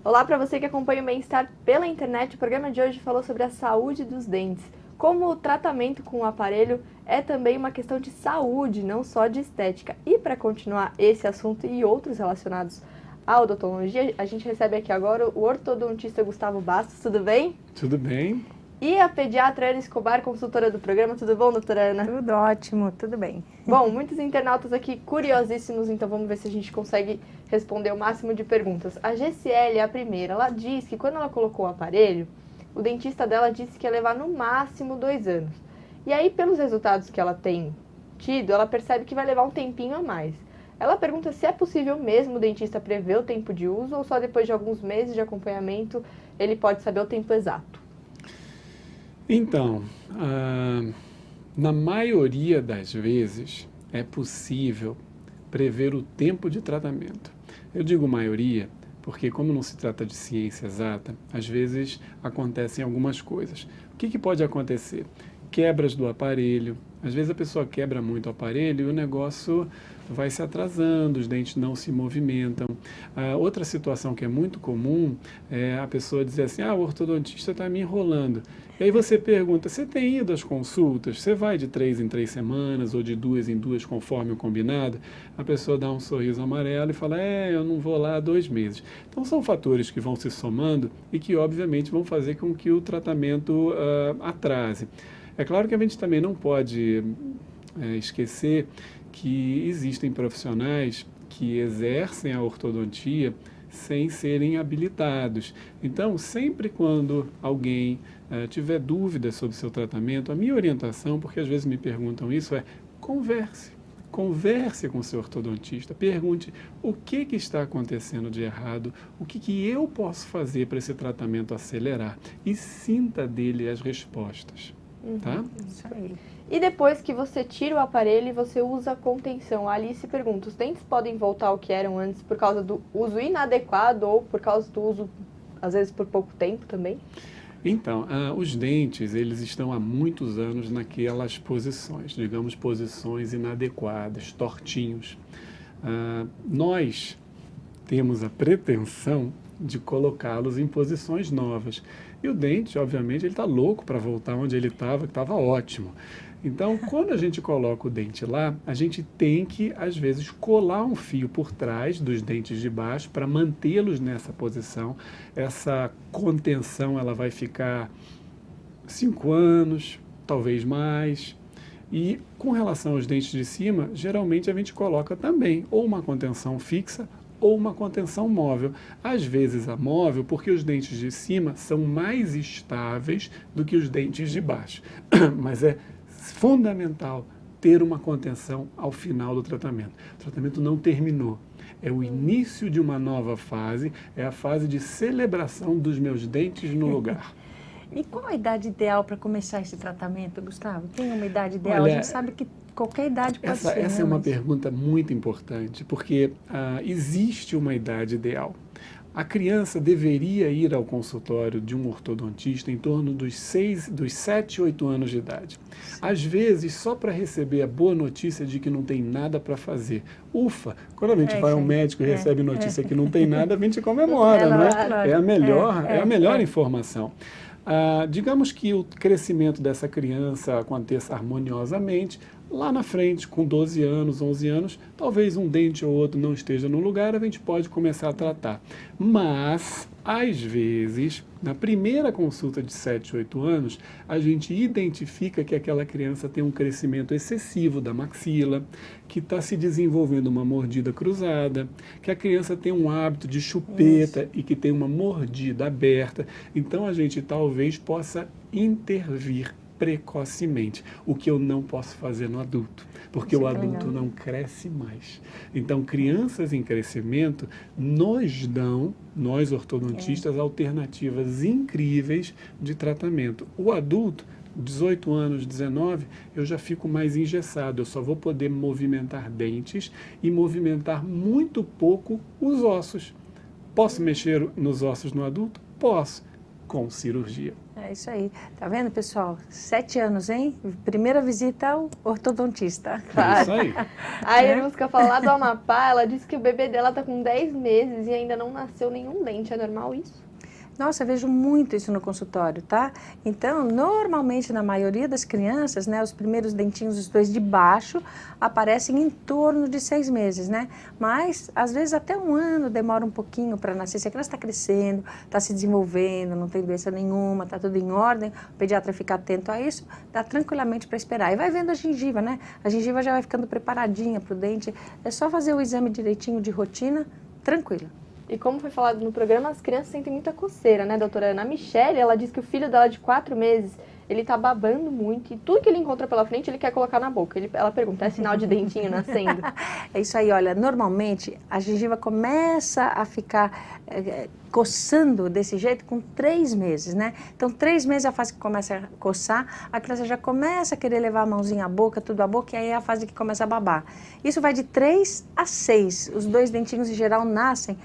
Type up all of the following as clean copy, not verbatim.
Olá para você que acompanha o Bem-Estar pela internet. O programa de hoje falou sobre a saúde dos dentes. Como o tratamento com o aparelho é também uma questão de saúde, não só de estética. E para continuar esse assunto e outros relacionados à odontologia, a gente recebe aqui agora o ortodontista Gustavo Bastos. Tudo bem? Tudo bem? E a pediatra Ana Escobar, consultora do programa. Tudo bom, doutora Ana? Tudo ótimo, tudo bem. Bom, muitos internautas aqui curiosíssimos, então vamos ver se a gente consegue responder o máximo de perguntas. A GCL, a primeira, ela diz que quando ela colocou o aparelho, o dentista dela disse que ia levar no máximo 2 anos. E aí, pelos resultados que ela tem tido, ela percebe que vai levar um tempinho a mais. Ela pergunta se é possível mesmo o dentista prever o tempo de uso ou só depois de alguns meses de acompanhamento ele pode saber o tempo exato. Então, na maioria das vezes é possível prever o tempo de tratamento. Eu digo maioria porque, como não se trata de ciência exata, às vezes acontecem algumas coisas. O que pode acontecer? Quebras do aparelho. Às vezes a pessoa quebra muito o aparelho e o negócio vai se atrasando, os dentes não se movimentam. Outra situação que é muito comum é a pessoa dizer assim, o ortodontista está me enrolando. E aí você pergunta, você tem ido às consultas? Você vai de 3 em 3 semanas ou de 2 em 2 conforme o combinado? A pessoa dá um sorriso amarelo e fala, eu não vou lá há 2 meses. Então são fatores que vão se somando e que obviamente vão fazer com que o tratamento atrase. É claro que a gente também não pode esquecer que existem profissionais que exercem a ortodontia sem serem habilitados. Então, sempre quando alguém tiver dúvidas sobre o seu tratamento, a minha orientação, porque às vezes me perguntam isso, é converse. Converse com o seu ortodontista, pergunte o que está acontecendo de errado, o que eu posso fazer para esse tratamento acelerar e sinta dele as respostas. Tá? Isso aí. E depois que você tira o aparelho e você usa a contenção, a Alice pergunta, os dentes podem voltar ao que eram antes por causa do uso inadequado ou por causa do uso, às vezes, por pouco tempo também? Então, os dentes, eles estão há muitos anos naquelas posições, digamos, posições inadequadas, tortinhos. Nós temos a pretensão de colocá-los em posições novas. E o dente, obviamente, ele está louco para voltar onde ele estava, que estava ótimo. Então, quando a gente coloca o dente lá, a gente tem que, às vezes, colar um fio por trás dos dentes de baixo para mantê-los nessa posição. Essa contenção, ela vai ficar 5 anos, talvez mais. E com relação aos dentes de cima, geralmente a gente coloca também ou uma contenção fixa ou uma contenção móvel. Às vezes a móvel, porque os dentes de cima são mais estáveis do que os dentes de baixo. Mas é fundamental ter uma contenção ao final do tratamento. O tratamento não terminou. É o início de uma nova fase, é a fase de celebração dos meus dentes no lugar. E qual a idade ideal para começar esse tratamento, Gustavo? Tem uma idade ideal? Olha, a gente sabe que qualquer idade pode ser, essa né? é uma pergunta muito importante, porque existe uma idade ideal. A criança deveria ir ao consultório de um ortodontista em torno dos 7, 8 anos de idade. Às vezes, só para receber a boa notícia de que não tem nada para fazer. Ufa, quando a gente vai ao médico e recebe notícia que não tem nada, a gente comemora, não é? É a melhor informação. Digamos que o crescimento dessa criança aconteça harmoniosamente, lá na frente, com 12 anos, 11 anos, talvez um dente ou outro não esteja no lugar, a gente pode começar a tratar. Mas, às vezes, na primeira consulta de 7, 8 anos, a gente identifica que aquela criança tem um crescimento excessivo da maxila, que está se desenvolvendo uma mordida cruzada, que a criança tem um hábito de chupeta e que tem uma mordida aberta. Então, a gente talvez possa intervir precocemente, o que eu não posso fazer no adulto, porque o adulto não cresce mais. Então, crianças em crescimento nos dão, nós ortodontistas, alternativas incríveis de tratamento. O adulto, 18 anos, 19, eu já fico mais engessado, eu só vou poder movimentar dentes e movimentar muito pouco os ossos. Posso mexer nos ossos no adulto? Posso. com cirurgia. É isso aí. Tá vendo, pessoal? 7 anos, hein? Primeira visita ao ortodontista. É isso aí. A Irusca fala lá do Amapá, ela disse que o bebê dela tá com 10 meses e ainda não nasceu nenhum dente. É normal isso? Nossa, eu vejo muito isso no consultório, tá? Então, normalmente, na maioria das crianças, né, os primeiros dentinhos, os dois de baixo, aparecem em torno de 6 meses, né? Mas, às vezes, até 1 ano demora um pouquinho para nascer. Se a criança está crescendo, está se desenvolvendo, não tem doença nenhuma, está tudo em ordem, o pediatra fica atento a isso, dá tranquilamente para esperar. E vai vendo a gengiva, né? A gengiva já vai ficando preparadinha para o dente. É só fazer o exame direitinho de rotina, tranquilo. E como foi falado no programa, as crianças sentem muita coceira, né, doutora Ana? A Michelle, ela diz que o filho dela de 4 meses, ele tá babando muito e tudo que ele encontra pela frente, ele quer colocar na boca. Ela pergunta, é sinal de dentinho nascendo? É isso aí, olha, normalmente a gengiva começa a ficar coçando desse jeito com 3 meses, né? Então, 3 meses é a fase que começa a coçar, a criança já começa a querer levar a mãozinha à boca, tudo à boca, e aí é a fase que começa a babar. Isso vai de 3 a 6, os 2 dentinhos em geral nascem,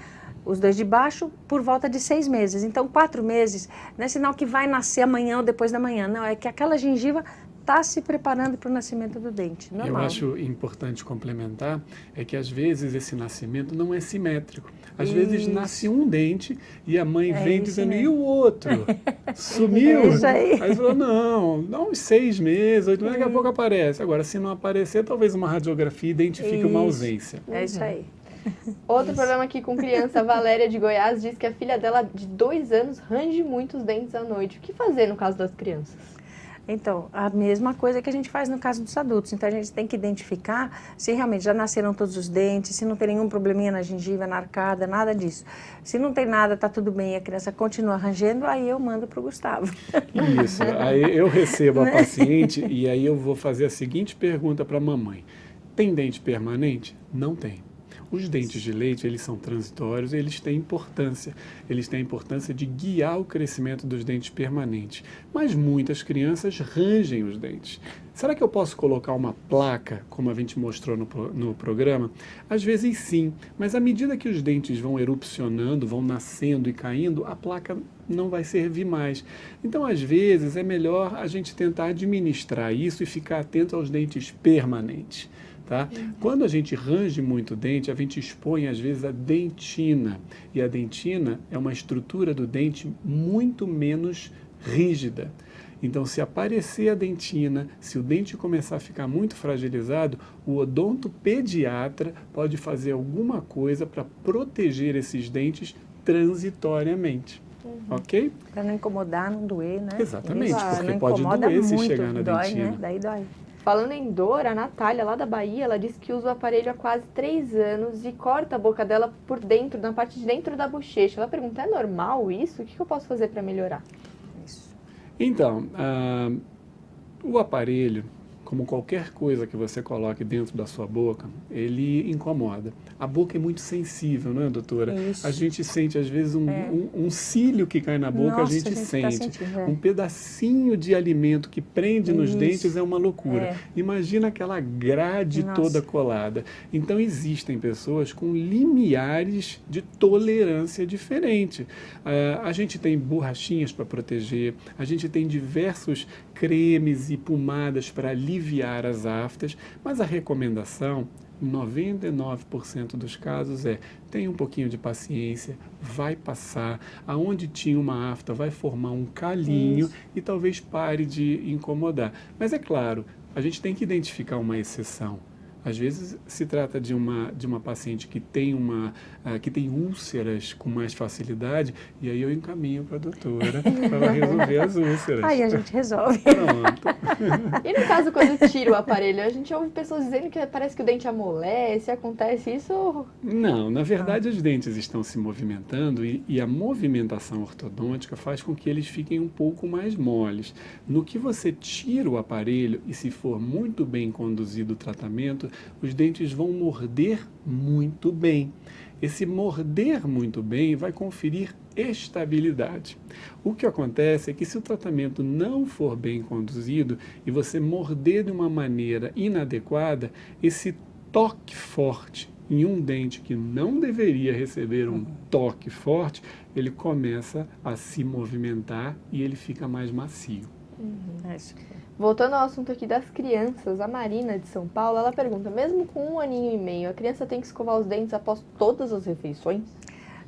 os 2 de baixo, por volta de 6 meses. Então, 4 meses não é sinal que vai nascer amanhã ou depois da manhã. Não, é que aquela gengiva está se preparando para o nascimento do dente. Normal. Eu acho importante complementar, é que às vezes esse nascimento não é simétrico. Às Isso. vezes nasce um dente e a mãe vem dizendo, mesmo. e o outro? Sumiu? É isso aí. Aí falou, não, dá uns 6 meses, 8 meses, daqui a pouco aparece. Agora, se não aparecer, talvez uma radiografia identifique uma ausência. É isso aí. Outro problema aqui com criança, a Valéria de Goiás diz que a filha dela de 2 anos range muito os dentes à noite. O que fazer no caso das crianças? Então, a mesma coisa que a gente faz no caso dos adultos. Então, a gente tem que identificar se realmente já nasceram todos os dentes, se não tem nenhum probleminha na gengiva, na arcada, nada disso. Se não tem nada, tá tudo bem e a criança continua rangendo, aí eu mando para o Gustavo. Isso, aí eu recebo a paciente e aí eu vou fazer a seguinte pergunta para a mamãe. Tem dente permanente? Não tem. Os dentes de leite, eles são transitórios, eles têm importância. Eles têm a importância de guiar o crescimento dos dentes permanentes. Mas muitas crianças rangem os dentes. Será que eu posso colocar uma placa, como a gente mostrou no programa? Às vezes sim, mas à medida que os dentes vão erupcionando, vão nascendo e caindo, a placa não vai servir mais. Então, às vezes, é melhor a gente tentar administrar isso e ficar atento aos dentes permanentes. Tá? Quando a gente range muito o dente, a gente expõe às vezes a dentina. E a dentina é uma estrutura do dente muito menos rígida. Então, se aparecer a dentina, se o dente começar a ficar muito fragilizado, o odontopediatra pode fazer alguma coisa para proteger esses dentes transitoriamente. Ok? Para não incomodar, não doer, né? Exatamente, Isso, porque não pode incomoda doer se muito, chegar na dói, dentina. Né? Daí dói. Falando em dor, a Natália, lá da Bahia, ela disse que usa o aparelho há quase 3 anos e corta a boca dela por dentro, na parte de dentro da bochecha. Ela pergunta, é normal isso? O que eu posso fazer para melhorar? Isso. Então, o aparelho, como qualquer coisa que você coloque dentro da sua boca, ele incomoda. A boca é muito sensível, não é, doutora? Isso. A gente sente, às vezes, um cílio que cai na boca, Nossa, a gente tá sente. sentindo, Um pedacinho de alimento que prende nos Isso. dentes é uma loucura. É. Imagina aquela grade Nossa. toda colada. Então, existem pessoas com limiares de tolerância diferente. A gente tem borrachinhas para proteger, a gente tem diversos cremes e pomadas para aliviar as aftas, mas a recomendação, em 99% dos casos, tenha um pouquinho de paciência, vai passar, aonde tinha uma afta vai formar um calinho e talvez pare de incomodar. Mas é claro, a gente tem que identificar uma exceção. Às vezes se trata de uma paciente que tem úlceras com mais facilidade, e aí eu encaminho para a doutora para resolver as úlceras. Aí a gente resolve. Pronto. E no caso, quando tira o aparelho, a gente ouve pessoas dizendo que parece que o dente amolece, acontece isso? Não, na verdade os dentes estão se movimentando e a movimentação ortodôntica faz com que eles fiquem um pouco mais moles. No que você tira o aparelho e se for muito bem conduzido o tratamento, os dentes vão morder muito bem. Esse morder muito bem vai conferir estabilidade. O que acontece é que se o tratamento não for bem conduzido e você morder de uma maneira inadequada, esse toque forte em um dente que não deveria receber um toque forte, ele começa a se movimentar e ele fica mais macio. É isso. Voltando ao assunto aqui das crianças, a Marina de São Paulo, ela pergunta, mesmo com 1 aninho e meio, a criança tem que escovar os dentes após todas as refeições?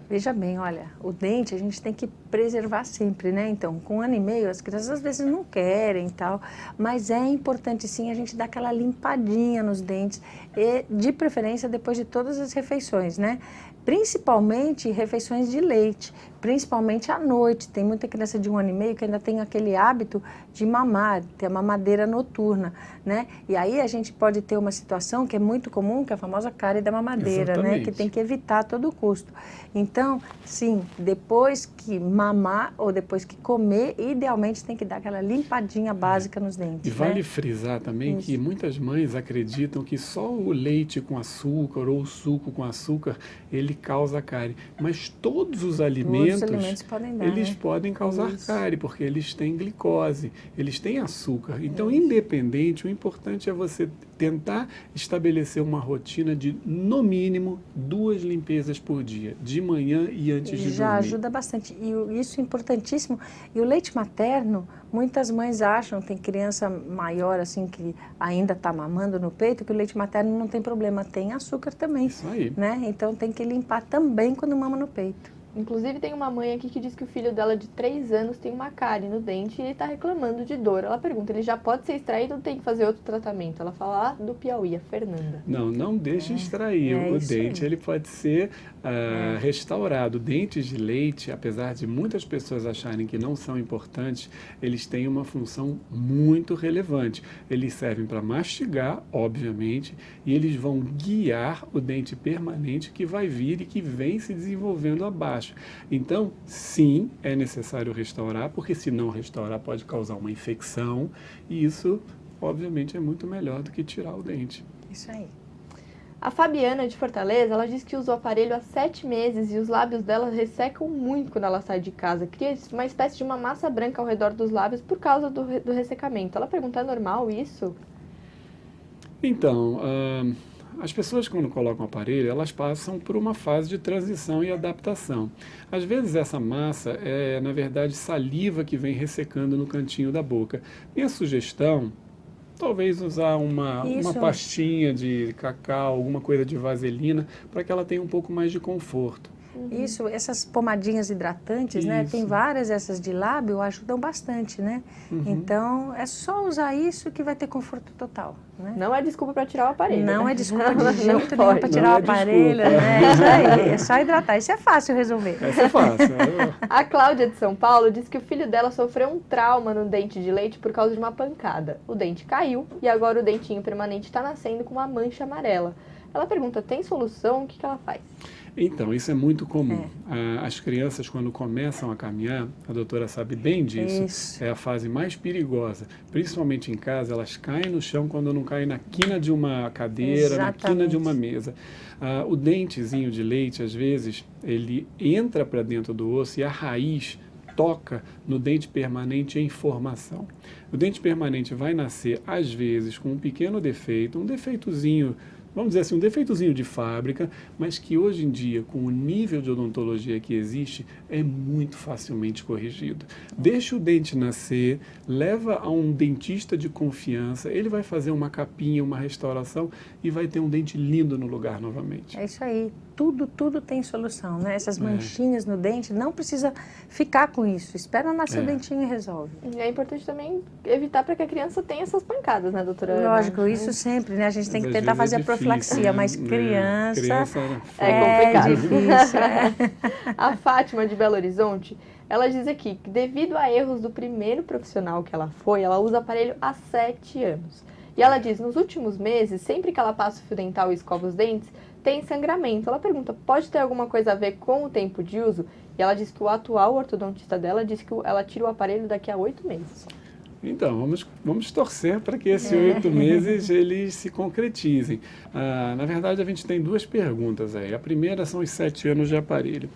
Veja bem, olha, o dente a gente tem que preservar sempre, né? Então, com 1 ano e meio, as crianças às vezes não querem e tal, mas é importante sim a gente dar aquela limpadinha nos dentes, e de preferência depois de todas as refeições, né? Principalmente refeições de leite, principalmente à noite. Tem muita criança de 1 ano e meio que ainda tem aquele hábito de mamar, ter a mamadeira noturna, né? E aí a gente pode ter uma situação que é muito comum, que é a famosa cárie da mamadeira, né? Que tem que evitar a todo custo. Então, sim, depois que mamar ou depois que comer, idealmente tem que dar aquela limpadinha básica nos dentes. E vale né? frisar também que muitas mães acreditam que só o leite com açúcar ou o suco com açúcar, ele causa cárie. Mas todos os alimentos podem dar, eles né? podem causar Isso. cárie, porque eles têm glicose, eles têm açúcar. Então, independente, o importante é você tentar estabelecer uma rotina de, no mínimo, 2 limpezas por dia, de manhã e antes de Já dormir. ajuda bastante. E isso é importantíssimo. E o leite materno, muitas mães acham, tem criança maior assim que ainda está mamando no peito, que o leite materno não tem problema, tem açúcar também. Isso aí. Né? Então tem que limpar também quando mama no peito. Inclusive tem uma mãe aqui que diz que o filho dela de 3 anos tem uma cárie no dente e ele está reclamando de dor. Ela pergunta, ele já pode ser extraído ou tem que fazer outro tratamento? Ela fala lá do Piauí, a Fernanda. Não deixe extrair o dente, ele pode ser restaurado. Dentes de leite, apesar de muitas pessoas acharem que não são importantes, eles têm uma função muito relevante. Eles servem para mastigar, obviamente, e eles vão guiar o dente permanente que vai vir e que vem se desenvolvendo abaixo. Então, sim, é necessário restaurar, porque se não restaurar pode causar uma infecção e isso, obviamente, é muito melhor do que tirar o dente. Isso aí. A Fabiana de Fortaleza, ela diz que usa o aparelho há 7 meses e os lábios dela ressecam muito quando ela sai de casa. Cria uma espécie de uma massa branca ao redor dos lábios por causa do ressecamento. Ela pergunta, é normal isso? Então, as pessoas quando colocam o aparelho, elas passam por uma fase de transição e adaptação. Às vezes essa massa é, na verdade, saliva que vem ressecando no cantinho da boca. Minha sugestão, talvez usar uma pastinha de cacau, alguma coisa de vaselina, para que ela tenha um pouco mais de conforto. Isso, essas pomadinhas hidratantes, né? Tem várias essas de lábio, ajudam bastante, né? Então, é só usar isso que vai ter conforto total, né? Não é desculpa para tirar o aparelho. Não né? é desculpa de jeito nenhum pode. para tirar o aparelho, né? Isso aí, é só hidratar. Isso é fácil resolver. Essa é fácil. A Cláudia de São Paulo diz que o filho dela sofreu um trauma no dente de leite por causa de uma pancada. O dente caiu e agora o dentinho permanente está nascendo com uma mancha amarela. Ela pergunta, tem solução? O que ela faz? Então, isso é muito comum. As crianças, quando começam a caminhar, a doutora sabe bem disso, é a fase mais perigosa. Principalmente em casa, elas caem no chão quando não caem na quina de uma cadeira, na quina de uma mesa. O dentezinho de leite, às vezes, ele entra para dentro do osso e a raiz toca no dente permanente em formação. O dente permanente vai nascer, às vezes, com um pequeno defeito, um defeitozinho, vamos dizer assim, um defeitozinho de fábrica, mas que hoje em dia, com o nível de odontologia que existe, é muito facilmente corrigido. Deixa o dente nascer, leva a um dentista de confiança, ele vai fazer uma capinha, uma restauração e vai ter um dente lindo no lugar novamente. É isso aí. Tudo tem solução, né? Essas manchinhas no dente, não precisa ficar com isso. Espera nascer o dentinho e resolve. E é importante também evitar para que a criança tenha essas pancadas, né, doutora? Lógico, isso sempre, né? A gente tem que tentar fazer a profilaxia, mas criança é complicado. Difícil. A Fátima de Belo Horizonte, ela diz aqui que devido a erros do primeiro profissional que ela foi, ela usa aparelho há 7 anos. E ela diz, nos últimos meses, sempre que ela passa o fio dental e escova os dentes, tem sangramento. Ela pergunta, pode ter alguma coisa a ver com o tempo de uso? E ela diz que o atual ortodontista dela diz que ela tira o aparelho daqui a 8 meses. Então, vamos torcer para que esses 8 meses eles se concretizem. Na verdade, a gente tem 2 perguntas aí. A primeira são os 7 anos de aparelho.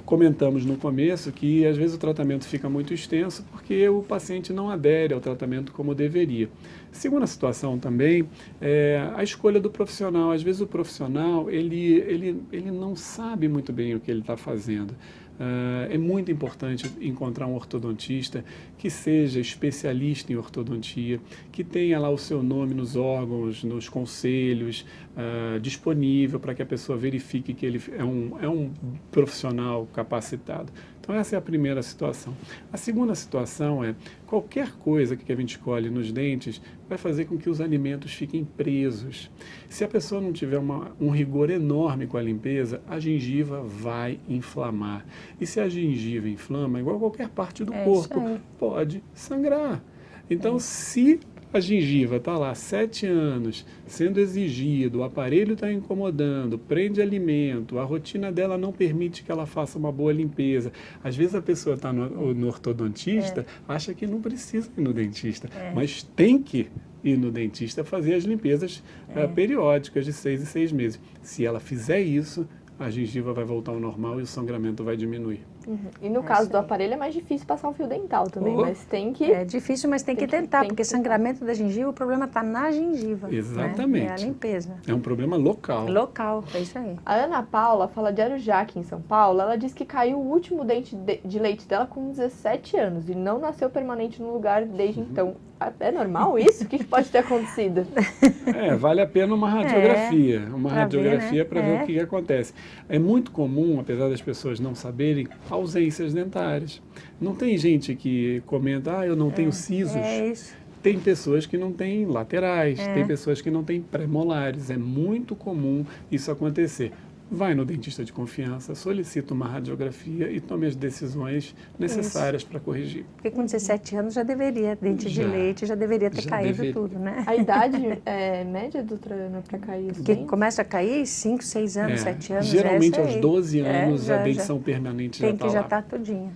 Comentamos no começo que às vezes o tratamento fica muito extenso porque o paciente não adere ao tratamento como deveria. Segunda situação também é a escolha do profissional. Às vezes o profissional ele não sabe muito bem o que ele está fazendo. É muito importante encontrar um ortodontista que seja especialista em ortodontia, que tenha lá o seu nome nos órgãos, nos conselhos, disponível para que a pessoa verifique que ele é um profissional capacitado. Então essa é a primeira situação. A segunda situação é qualquer coisa que a gente escolhe nos dentes vai fazer com que os alimentos fiquem presos. Se a pessoa não tiver um rigor enorme com a limpeza, a gengiva vai inflamar. E se a gengiva inflama, igual qualquer parte do corpo, pode sangrar. Então, se a gengiva está lá 7 anos sendo exigido, o aparelho está incomodando, prende alimento, a rotina dela não permite que ela faça uma boa limpeza. Às vezes a pessoa está no ortodontista, acha que não precisa ir no dentista, mas tem que ir no dentista fazer as limpezas periódicas de 6 em 6 meses. Se ela fizer isso, a gengiva vai voltar ao normal e o sangramento vai diminuir. E no caso do aparelho é mais difícil passar um fio dental também, mas tem que... É difícil, mas tem que tentar, porque sangramento da gengiva, o problema está na gengiva. Exatamente. Né? É a limpeza. É um problema local. Local, é isso aí. A Ana Paula fala de Arujá, aqui em São Paulo. Ela diz que caiu o último dente de leite dela com 17 anos e não nasceu permanente no lugar desde então. É normal isso? O que pode ter acontecido? Vale a pena uma radiografia. Uma pra radiografia ver, né? para ver o que acontece. É muito comum, apesar das pessoas não saberem, ausências dentárias. Não tem gente que comenta, eu não tenho sisos. É isso. Tem pessoas que não têm laterais, tem pessoas que não têm pré-molares. É muito comum isso acontecer. Vai no dentista de confiança, solicita uma radiografia e tome as decisões necessárias para corrigir. Porque com 17 anos já deveria, dente de leite, já deveria ter caído tudo, né? A idade média, doutora Ana, para cair os Porque dentes? começa a cair 5, 6 anos, 7 anos. Geralmente aos 12 anos a dentição permanente já está lá. Tem que já estar tudinho.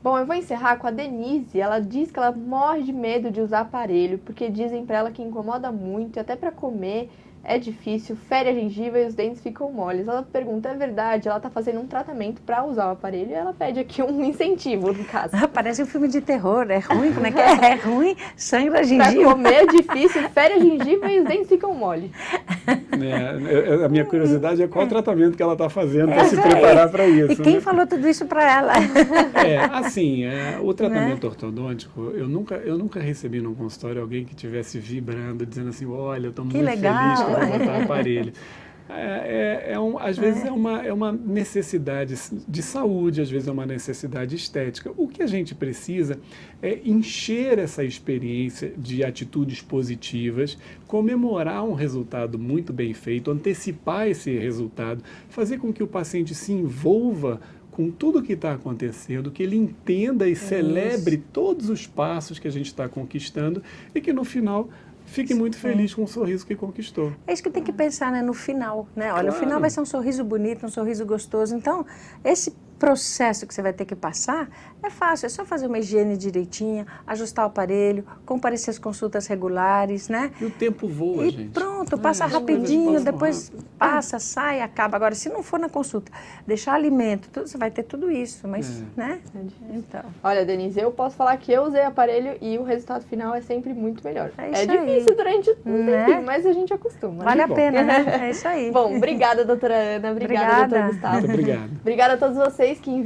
Bom, eu vou encerrar com a Denise. Ela diz que ela morre de medo de usar aparelho, porque dizem para ela que incomoda muito, e até para comer é difícil, fere a gengiva e os dentes ficam moles. Ela pergunta, é verdade? Ela está fazendo um tratamento para usar o aparelho e ela pede aqui um incentivo, no caso. Parece um filme de terror, é ruim, como é que é? É ruim, sangra a gengiva. Para comer é difícil, fere a gengiva e os dentes ficam moles. A minha curiosidade é qual o tratamento que ela está fazendo para se preparar para isso. E quem falou tudo isso para ela? O tratamento ortodôntico, eu nunca recebi num consultório alguém que estivesse vibrando, dizendo assim, olha, eu estou muito feliz que eu vou botar aparelho. Às vezes é uma necessidade de saúde, às vezes é uma necessidade estética. O que a gente precisa é encher essa experiência de atitudes positivas, comemorar um resultado muito bem feito, antecipar esse resultado, fazer com que o paciente se envolva com tudo o que está acontecendo, que ele entenda e celebre todos os passos que a gente está conquistando e que no final fique muito feliz com o sorriso que conquistou. É isso que tem que pensar, né, no final, né? Olha, o final vai ser um sorriso bonito, um sorriso gostoso. Então, esse processo que você vai ter que passar é fácil, é só fazer uma higiene direitinha, ajustar o aparelho, comparecer às consultas regulares, né? E o tempo voa, e gente. Pronto, passa rapidinho, depois passa, sai, acaba. Agora, se não for na consulta, deixar alimento, tudo, você vai ter tudo isso, mas, né? Então. Olha, Denise, eu posso falar que eu usei aparelho e o resultado final é sempre muito melhor. É difícil durante um tempinho, mas a gente acostuma. Vale a pena, né? É isso aí. Bom, obrigada, doutora Ana. Obrigada, doutor Gustavo. Muito obrigado. Obrigada a todos vocês que enviaram